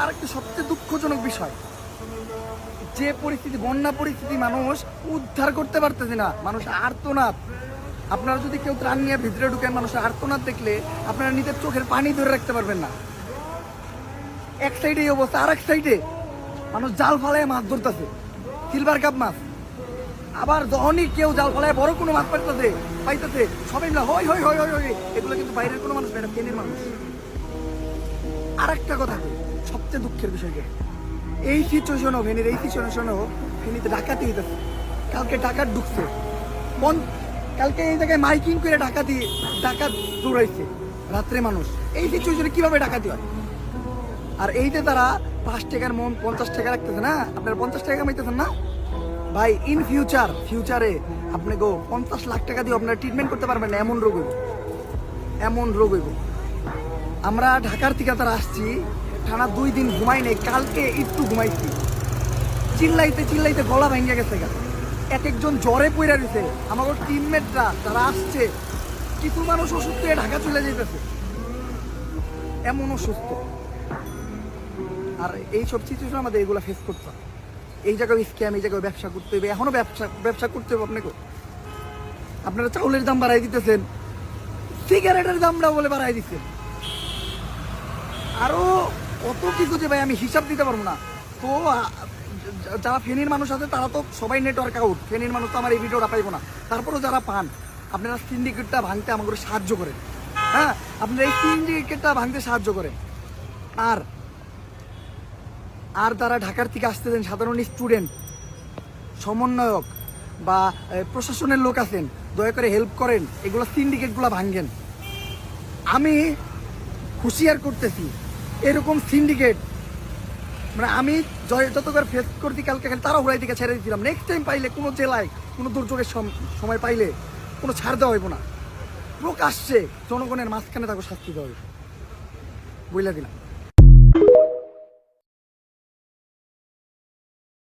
আর একটা সবচেয়ে দুঃখজনক বিষয়, যে পরিস্থিতি, বন্যা পরিস্থিতি, মানুষ উদ্ধার করতে পারতেছে না, মানুষ আর্তনাদ। আপনারা যদি কেউ ত্রাণ নিয়ে ভিতরে ঢুকেন, মানুষের আর্তনাদ দেখলে আপনারা নিজের চোখের পানি ধরে রাখতে পারবেন না। এক সাইডে এই অবস্থা, আর এক সাইডে মানুষ জাল ফালায় মাছ ধরতেছে, সিলভার কাপ মাছ। আবার যখনই কেউ জাল ফালায় বড় কোনো মাছ পাইতেছে সবাই মিলে হই হই হই হই হই। এগুলো কিন্তু বাইরের কোনো মানুষ না, এটা ফেনীর মানুষ। আর একটা কথা, সবচেয়ে দুঃখের বিষয়, এই সিচুয়েশনও ফেনীর, এই সিচুয়েশনও ফেনীতে ডাকাতি হইতেছে। কালকে ডাকাত ঢুকছে, কালকে এই জায়গায় মাইকিং করে ডাকাত দৌড়াইছে রাত্রে মানুষ। এই সিচুয়েশনে কিভাবে ডাকাতি হয়? আর এইতে তারা 5 টাকার মন 50 টাকা রাখতেছে না, আপনারা 50 টাকা কামাইতেছেন না ভাই। ইন ফিউচারে আপনাকে 50 লাখ টাকা দিয়ে আপনারা ট্রিটমেন্ট করতে পারবেন না, এমন রোগ হইব। আমরা ঢাকার থেকে তারা আসছি, টানা 2 দিন ঘুমাই নেই, কালকে একটু ঘুমাইছি, চিল্লাইতে গলা ভেঙে গেছে। এক একজন জ্বরে পইরা দিছে। আমাদের টিমমেটরা যারা আসছে, কিছু মানুষ অসুস্থ হয়ে ঢাকা চলে যেতেছে, এমন অসুস্থ। আর এইসব সিচুয়েশন আমাদের এগুলো ফেস করতে হবে। এই জায়গায় স্ক্যাম, এই জায়গায় ব্যবসা করতে হবে, এখনো ব্যবসা করতে হবে আপনাকে। আপনারা চাউলের দাম বাড়াই দিতেছেন, সিগারেটের দামটা বলে বাড়াই দিচ্ছেন, আরো কত কিছু যে ভাই আমি হিসাব দিতে পারবো না। তো যারা ফেনীর মানুষ আছে তারা তো সবাই নেটওয়ার্ক আউট, ফেনীর মানুষ তো আমার এই ভিডিওটা পাইবো না। তারপরেও যারা পান, আপনারা সিন্ডিকেটটা ভাঙতে আমাকে সাহায্য করেন। হ্যাঁ, আপনারা এই সিন্ডিকেটটা ভাঙতে সাহায্য করেন। আর যারা ঢাকার থেকে আসতেছেন, সাধারণ স্টুডেন্ট, সমন্বয়ক বা প্রশাসনের লোক আছেন, দয়া করে হেল্প করেন, এগুলো সিন্ডিকেটগুলো ভাঙেন। আমি হুঁশিয়ার করতেছি, এরকম সিন্ডিকেট মানে আমি যতবার ফেস করতে কালকে খালি তারা হুড়াই দিকে ছেড়ে দিয়েছিলাম। নেক্সট টাইম পাইলে কোনো জেলায় কোনো দুর্যোগের সময় পাইলে কোনো ছাড় দেওয়া হইব না, লোক আসছে, জনগণের মাঝখানে তাকে শাস্তি দেওয়া হইব, বইলা দিলাম।